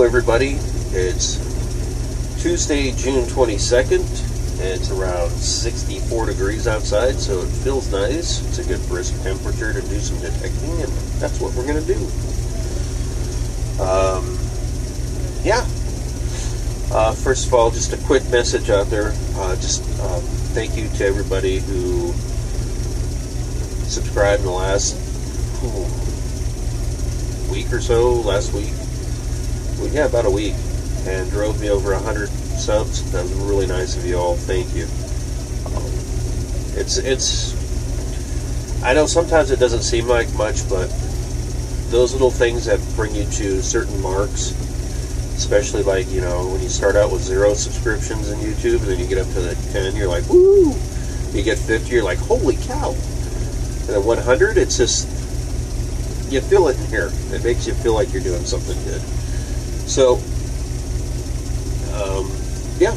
everybody. It's Tuesday, June 22nd. It's around 64 degrees outside, so it feels nice. It's a good brisk temperature to do some detecting, and that's what we're going to do. First of all, just a quick message out there. Thank you to everybody who subscribed in the last week or so, last week. Well, yeah, about a week, and drove me over 100 subs. That was really nice of you all. Thank you. I know sometimes it doesn't seem like much, but those little things that bring you to certain marks, especially like, you know, when you start out with 0 subscriptions in YouTube, and then you get up to the 10, you're like, woo! You get 50, you're like, holy cow! And then 100, it's just, you feel it in here. It makes you feel like you're doing something good. So, yeah.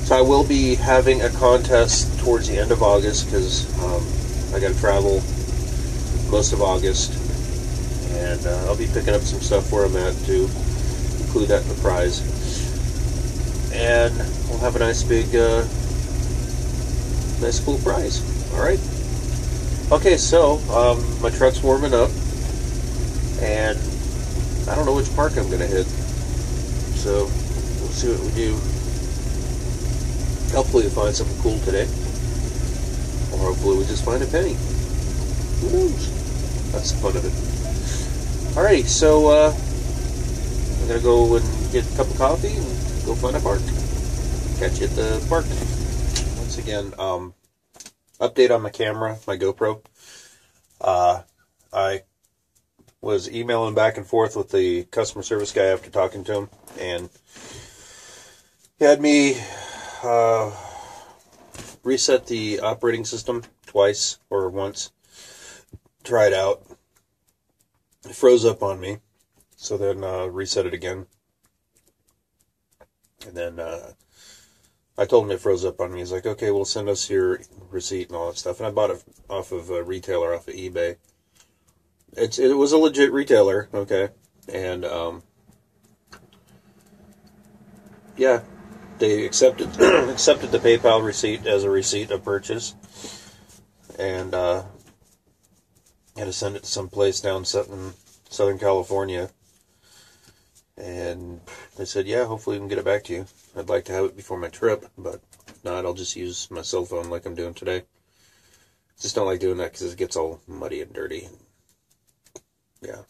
So I will be having a contest towards the end of August, because I got to travel most of August, and I'll be picking up some stuff where I'm at to include that in the prize. And we'll have a nice big, nice cool prize. All right. Okay, so my truck's warming up, and I don't know which park I'm going to hit. So we'll see what we do. Hopefully we'll find something cool today. Or hopefully we just find a penny. Who knows? That's the fun of it. Alrighty, so I'm going to go and get a cup of coffee and go find a park. Catch you at the park. Once again, update on my camera, my GoPro. I was emailing back and forth with the customer service guy after talking to him, and he had me reset the operating system twice or once. Try it out. It froze up on me, so then reset it again. And then I told him it froze up on me. He's like, okay, well, send us your receipt and all that stuff. And I bought it off of a retailer off of eBay. It was a legit retailer, okay, and yeah, they accepted the PayPal receipt as a receipt of purchase, and had to send it to some place down in Southern California, and they said, yeah, hopefully we can get it back to you. I'd like to have it before my trip, but if not, I'll just use my cell phone like I'm doing today. Just don't like doing that because it gets all muddy and dirty. Yeah.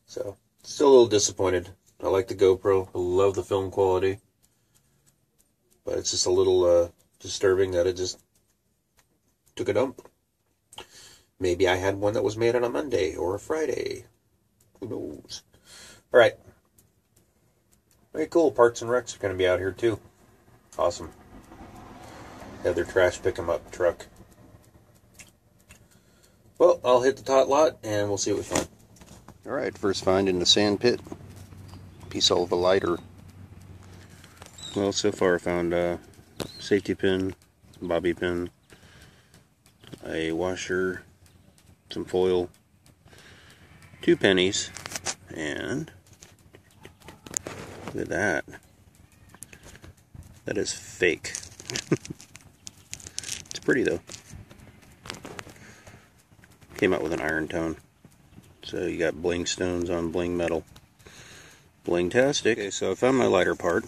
So, still a little disappointed. I like the GoPro. I love the film quality. But it's just a little disturbing that it just took a dump. Maybe I had one that was made on a Monday or a Friday. Who knows? Alright. Very cool. Parks and Recs are going to be out here too. Awesome. Have their trash pick 'em up truck. Well, I'll hit the tot lot, and we'll see what we find. Alright, first find in the sand pit. Piece of a lighter. Well, so far I found a safety pin, bobby pin, a washer, some foil, 2 pennies, and look at that. That is fake. It's pretty though. Came out with an iron tone. So you got bling stones on bling metal. Bling-tastic. Okay, so I found my lighter part.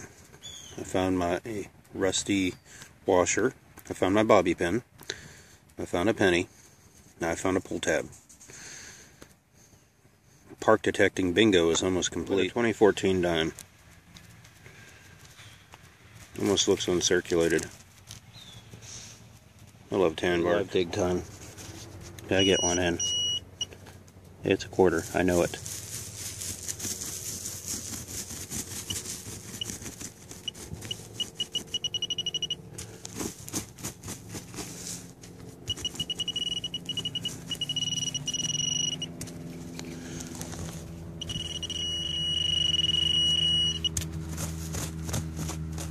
I found my rusty washer. I found my bobby pin. I found a penny. Now I found a pull tab. Park detecting bingo is almost complete. 2014 dime. Almost looks uncirculated. I love tan bar. Big time. Gotta get one in. It's a quarter. I know it.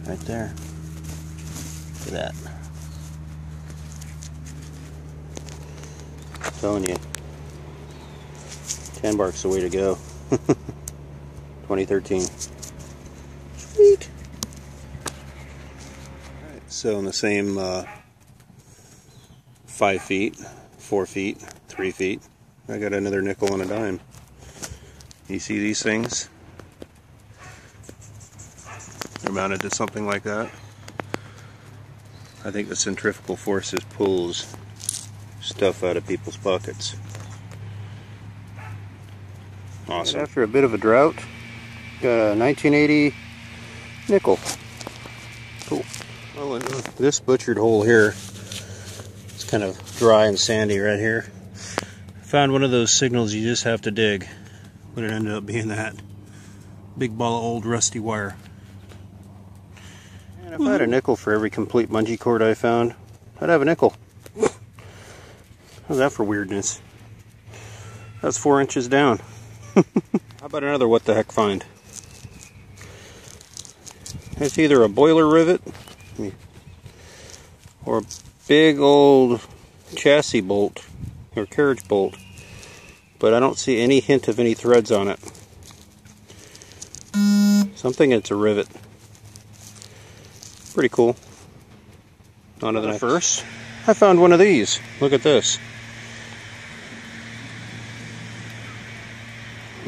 Right there. Look at that. I'm telling you, tan bark's the way to go. 2013. Sweet. Alright, so in the same 5 feet, 4 feet, 3 feet, I got another nickel and a dime. You see these things? They're mounted to something like that. I think the centrifugal forces pulls stuff out of people's pockets. Awesome. After a bit of a drought, got a 1980 nickel. Cool. Well, in this butchered hole here, it's kind of dry and sandy right here. Found one of those signals you just have to dig, but it ended up being that big ball of old rusty wire. And if I had a nickel for every complete bungee cord I found, I'd have a nickel. How's that for weirdness? That's 4 inches down. How about another what the heck find? It's either a boiler rivet or a big old chassis bolt or carriage bolt, but I don't see any hint of any threads on it. Something it's a rivet. Pretty cool. On to the next. First, I found one of these. Look at this.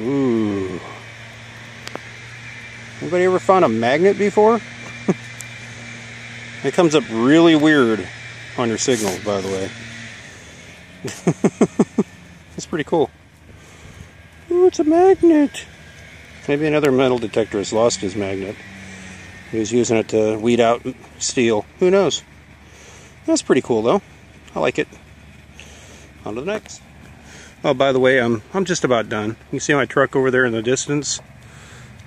Ooh. Anybody ever found a magnet before? It comes up really weird on your signals, by the way. It's pretty cool. Ooh, it's a magnet. Maybe another metal detector has lost his magnet. He was using it to weed out steel. Who knows? That's pretty cool, though. I like it. On to the next. Oh, by the way, I'm just about done. You can see my truck over there in the distance.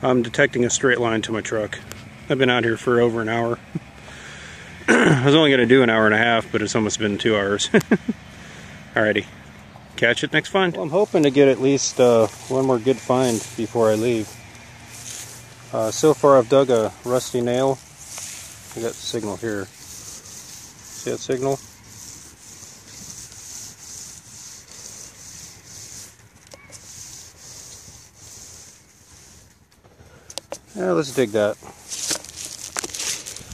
I'm detecting a straight line to my truck. I've been out here for over an hour. I was only going to do an hour and a half, but it's almost been 2 hours. Alrighty. Catch it next find. Well, I'm hoping to get at least one more good find before I leave. So far I've dug a rusty nail. I got the signal here. See that signal? Yeah, let's dig that.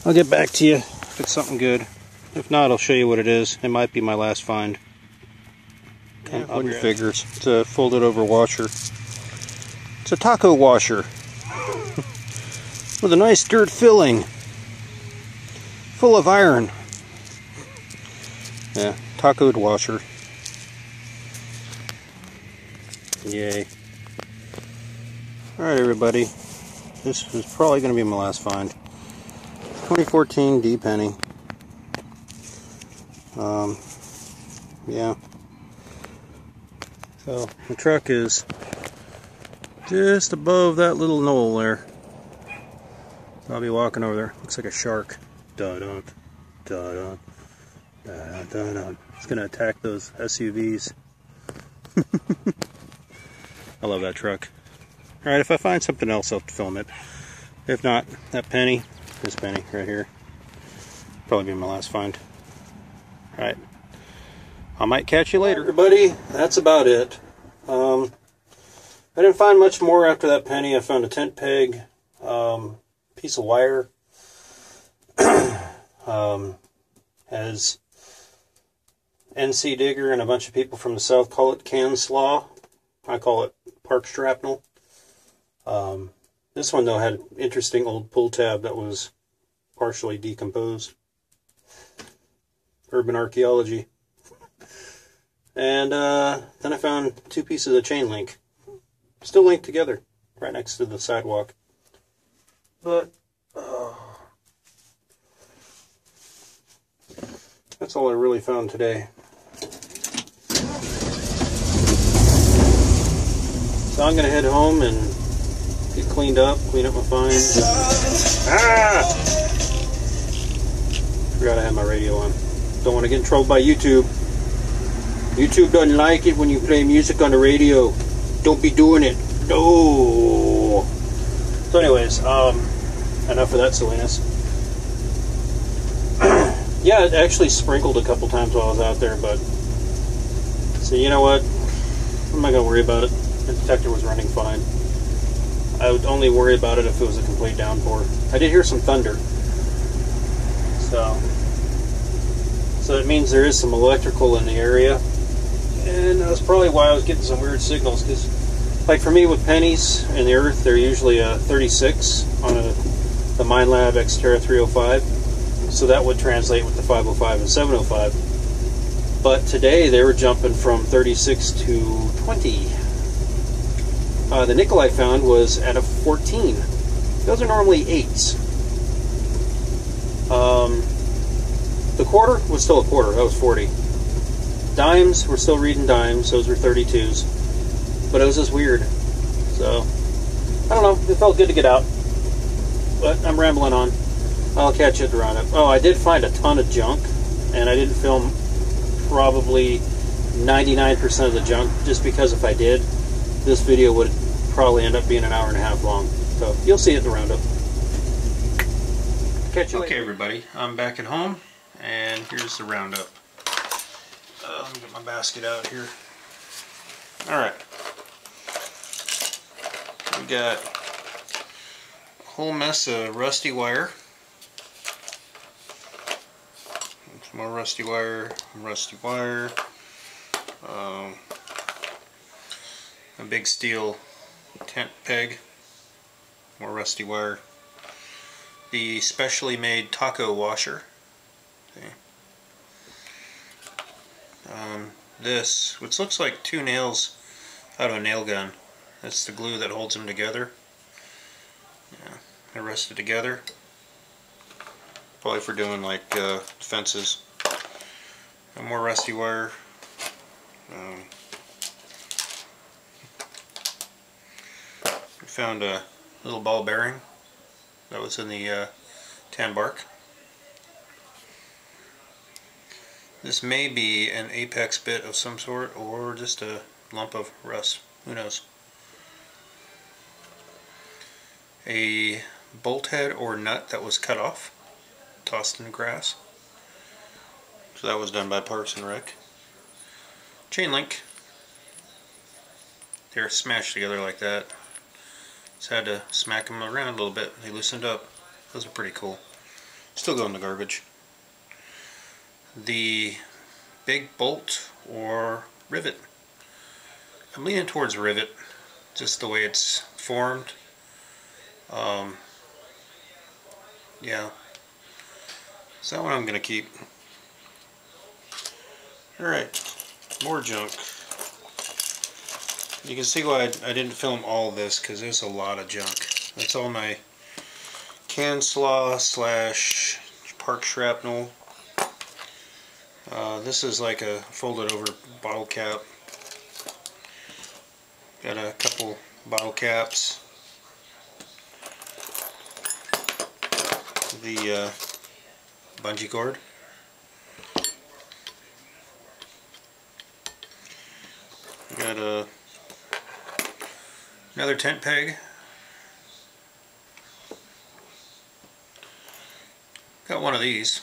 I'll get back to you if it's something good. If not, I'll show you what it is. It might be my last find. Yeah, what figures. It's a folded over washer. It's a taco washer with a nice dirt filling, full of iron. Yeah, tacoed washer. Yay. Alright, everybody. This is probably going to be my last find. 2014 D penny. Yeah. So the truck is just above that little knoll there. I'll be walking over there. Looks like a shark. Da-dun, da-dun, da-dun. It's going to attack those SUVs. I love that truck. Alright, if I find something else, I'll film it. If not, that penny, this penny right here, probably be my last find. Alright. I might catch you later. Everybody, that's about it. I didn't find much more after that penny. I found a tent peg, piece of wire, has NC digger, and a bunch of people from the south call it can slaw. I call it park shrapnel. This one though had an interesting old pull tab that was partially decomposed. Urban archaeology. And then I found 2 pieces of chain link, still linked together, right next to the sidewalk. But that's all I really found today. So I'm gonna head home and get cleaned up, clean up my finds. Ah! Forgot I had my radio on. Don't want to get in trouble by YouTube. YouTube doesn't like it when you play music on the radio. Don't be doing it. No. So anyways, enough of that silliness. Yeah, it actually sprinkled a couple times while I was out there, but so you know what? I'm not gonna worry about it. The detector was running fine. I would only worry about it if it was a complete downpour. I did hear some thunder. So it means there is some electrical in the area. And that's probably why I was getting some weird signals, because like for me with pennies in the earth, they're usually a 36 on the MindLab Xterra 305. So that would translate with the 505 and 705. But today they were jumping from 36 to 20. The nickel I found was at a 14. Those are normally 8s. The quarter was still a quarter. That was 40. Dimes, we're still reading dimes. Those were 32s. But it was just weird. So, I don't know. It felt good to get out. But I'm rambling on. I'll catch you at the roundup. Oh, I did find a ton of junk. And I didn't film probably 99% of the junk. Just because if I did, this video would probably end up being an hour and a half long. So, you'll see it at the roundup. Catch you later. Okay, everybody. I'm back at home. And here's the roundup. Let me get my basket out here. Alright. We got a whole mess of rusty wire. Some more rusty wire. A big steel tent peg. More rusty wire. The specially made taco washer. Okay. This, which looks like 2 nails out of a nail gun. That's the glue that holds them together. Yeah, they're rested together. Probably for doing like fences. And more rusty wire. We found a little ball bearing that was in the tan bark. This may be an apex bit of some sort, or just a lump of rust. Who knows? A bolt head or nut that was cut off, tossed in the grass. So that was done by Parks and Rec. Chain link. They're smashed together like that. Just had to smack them around a little bit. They loosened up. Those are pretty cool. Still go in the garbage. The big bolt or rivet. I'm leaning towards rivet, just the way it's formed. Yeah, so that one I'm going to keep. Alright, more junk. You can see why I didn't film all this, because there's a lot of junk. That's all my can slaw / park shrapnel. This is like a folded over bottle cap. Got a couple bottle caps. The bungee cord. Got another tent peg. Got one of these.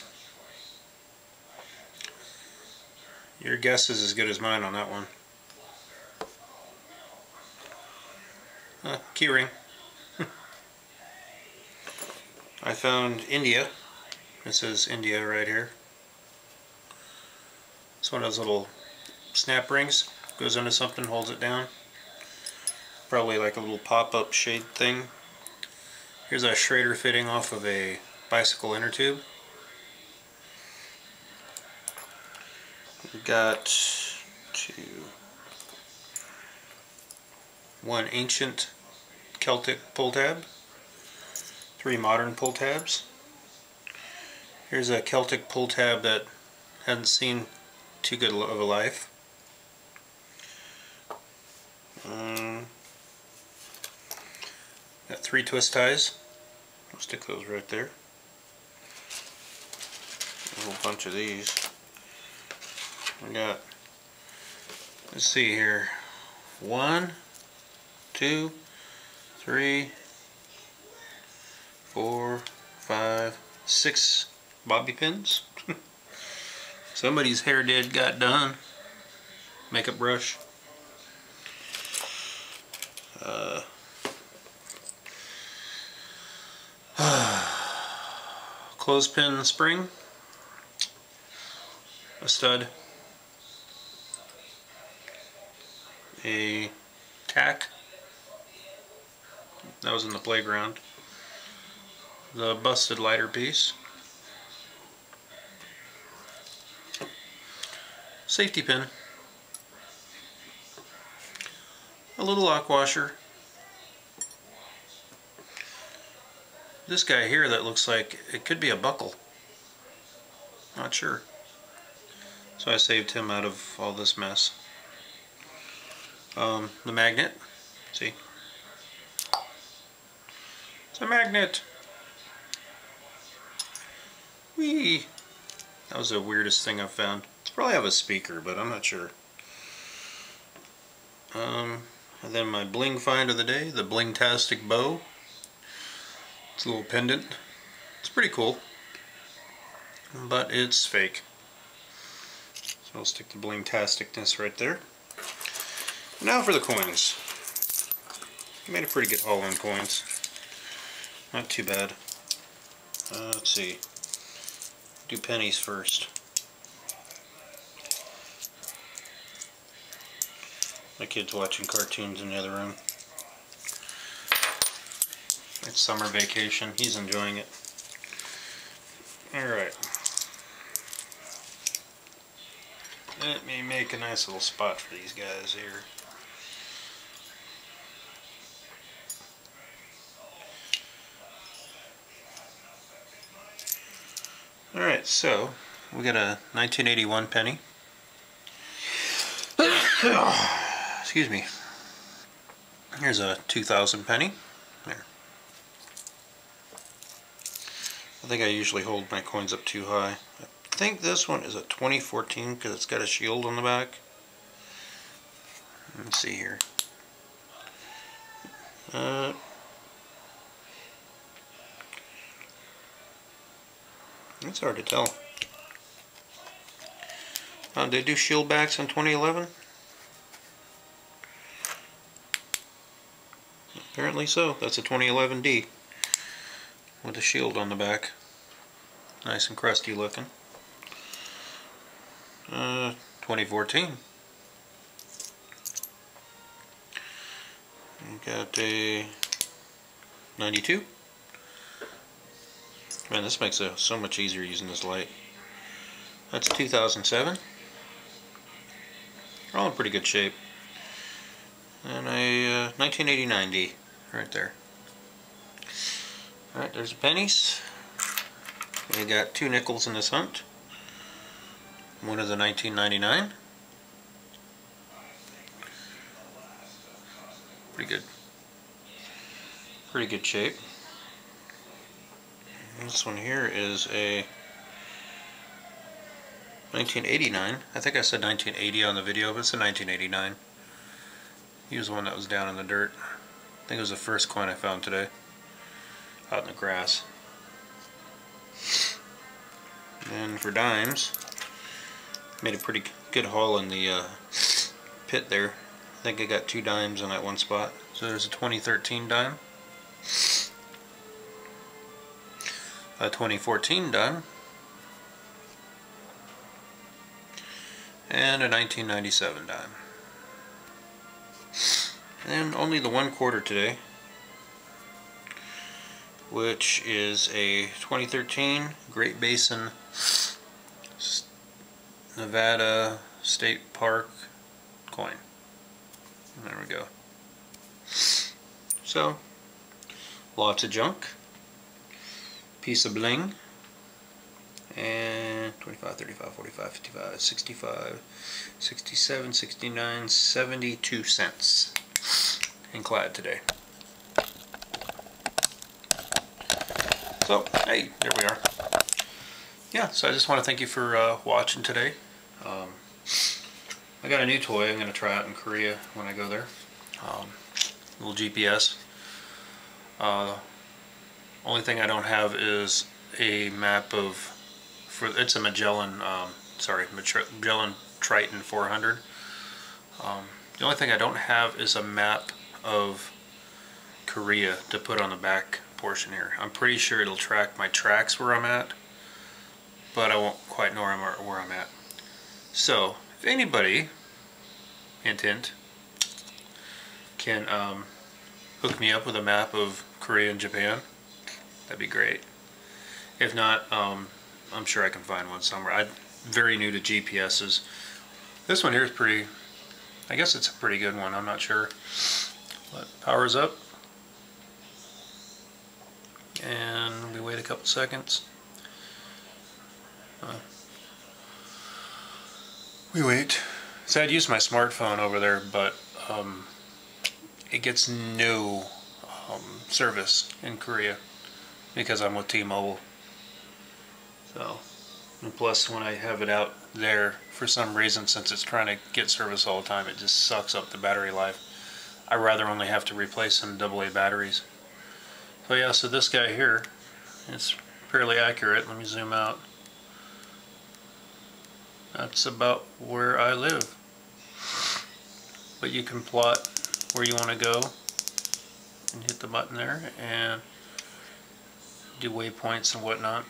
Your guess is as good as mine on that one. Key ring. I found India. It says India right here. It's one of those little snap rings. Goes into something, holds it down. Probably like a little pop-up shade thing. Here's a Schrader fitting off of a bicycle inner tube. We've got one ancient Celtic pull tab, 3 modern pull tabs. Here's a Celtic pull tab that hadn't seen too good of a life. Got 3 twist ties. I'll stick those right there. A whole bunch of these. We got, let's see here, 1, 2, 3, 4, 5, 6 bobby pins. Somebody's hair got done. Makeup brush. clothespin spring, a stud, a tack, that was in the playground, the busted lighter piece, safety pin, a little lock washer, this guy here that looks like it could be a buckle, not sure, so I saved him out of all this mess. The magnet, see, it's a magnet. Whee! That was the weirdest thing I've found. It's probably have a speaker, but I'm not sure. And then my bling find of the day, the Bling-tastic bow. It's a little pendant. It's pretty cool, but it's fake. So I'll stick the Bling-tasticness right there. Now for the coins. I made a pretty good haul on coins. Not too bad. Let's see. Do pennies first. My kid's watching cartoons in the other room. It's summer vacation. He's enjoying it. Alright. Let me make a nice little spot for these guys here. Alright, so we got a 1981 penny. Excuse me. Here's a 2000 penny. There. I think I usually hold my coins up too high. I think this one is a 2014 because it's got a shield on the back. Let's see here. It's hard to tell. Did they do shield backs in 2011? Apparently so. That's a 2011D with a shield on the back. Nice and crusty looking. 2014. We got a 92. Man, this makes it so much easier using this light. That's 2007. They're all in pretty good shape. And a 1989D right there. Alright, there's the pennies. We got 2 nickels in this hunt. One is a 1999. Pretty good. Pretty good shape. This one here is a 1989. I think I said 1980 on the video, but it's a 1989. He was the one that was down in the dirt. I think it was the first coin I found today, out in the grass. And for dimes, made a pretty good haul in the pit there. I think I got 2 dimes on that one spot. So there's a 2013 dime, a 2014 dime, and a 1997 dime. And only the 1/4 today, which is a 2013 Great Basin Nevada State Park coin. There we go. So, lots of junk, piece of bling, and 25, 35, 45, 55, 65, 67, 69, 72 cents in clad today. So, hey, there we are. Yeah, so I just want to thank you for watching today. I got a new toy I'm going to try out in Korea when I go there. Little GPS. Only thing I don't have is a map of, it's a Magellan, Magellan Triton 400. The only thing I don't have is a map of Korea to put on the back portion here. I'm pretty sure it'll track my tracks where I'm at, but I won't quite know where I'm at. So, if anybody, hint hint, can hook me up with a map of Korea and Japan, that'd be great. If not, I'm sure I can find one somewhere. I'm very new to GPSs. This one here is pretty, I guess it's a pretty good one, I'm not sure. But power's up. And we wait a couple seconds. We wait. So I'd use my smartphone over there, but it gets no service in Korea because I'm with T-Mobile. So, and plus when I have it out there, for some reason, since it's trying to get service all the time, it just sucks up the battery life. I'd rather only have to replace some AA batteries. So yeah, so this guy here, it's fairly accurate. Let me zoom out. That's about where I live. But you can plot where you want to go and hit the button there and do waypoints and whatnot.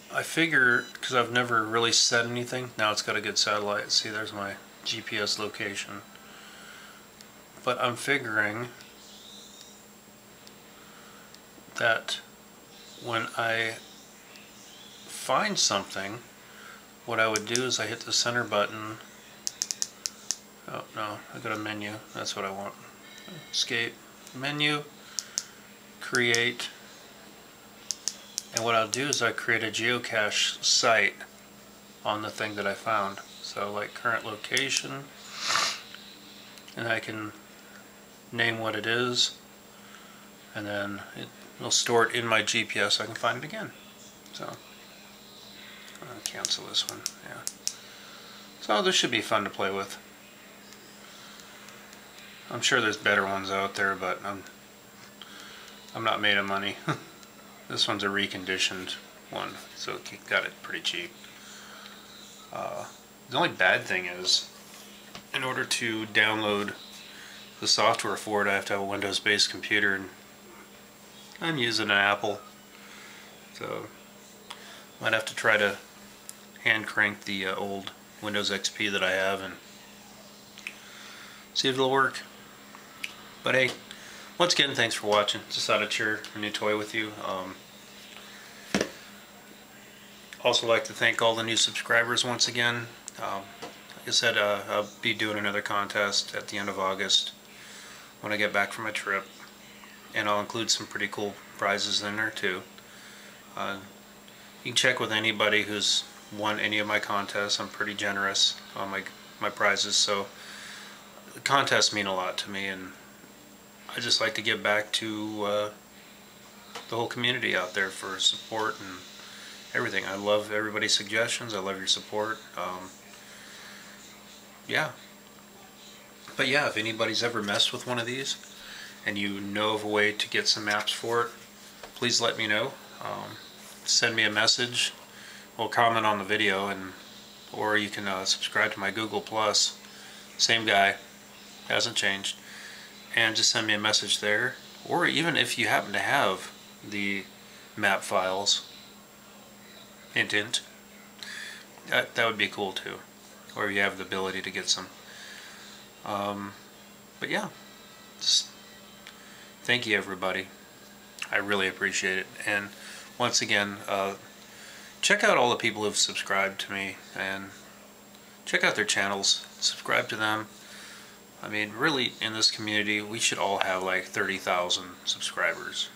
I figure, because I've never really set anything, now it's got a good satellite. See, there's my GPS location. But I'm figuring that when I find something, what I would do is I hit the center button. Oh no, I got a menu. That's what I want. Escape, menu, create. And what I'll do is I create a geocache site on the thing that I found. So like current location, and I can name what it is, and then it'll store it in my GPS so I can find it again. So I'll cancel this one. Yeah. So this should be fun to play with. I'm sure there's better ones out there, but I'm not made of money. This one's a reconditioned one, so it got it pretty cheap. The only bad thing is, in order to download the software for it, I have to have a Windows-based computer, and I'm using an Apple, so might have to try to hand crank the old Windows XP that I have and see if it'll work. But hey, once again, thanks for watching. Just thought I'd share a new toy with you. Also like to thank all the new subscribers once again. Like I said, I'll be doing another contest at the end of August when I get back from my trip, and I'll include some pretty cool prizes in there too. You can check with anybody who's won any of my contests. I'm pretty generous on my prizes, so the contests mean a lot to me, and I just like to give back to the whole community out there for support and everything. I love everybody's suggestions. I love your support. Yeah. But yeah, if anybody's ever messed with one of these and you know of a way to get some maps for it, please let me know. Send me a message or comment on the video, or you can subscribe to my Google Plus. Same guy, hasn't changed. And just send me a message there. Or even if you happen to have the map files, hint hint, that would be cool too. Or you have the ability to get some. But yeah, just thank you everybody. I really appreciate it. And once again, check out all the people who've subscribed to me, and check out their channels. Subscribe to them. I mean, really, in this community, we should all have like 30,000 subscribers.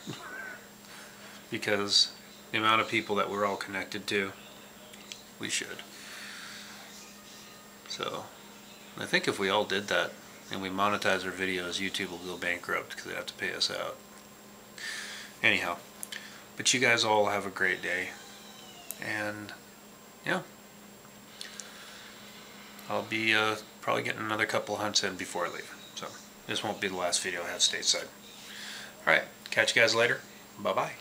Because the amount of people that we're all connected to, we should. So, I think if we all did that, and we monetize our videos, YouTube will go bankrupt because they have to pay us out. Anyhow, but you guys all have a great day, and yeah, I'll be probably getting another couple hunts in before I leave, so this won't be the last video I have stateside. Alright, catch you guys later. Bye bye.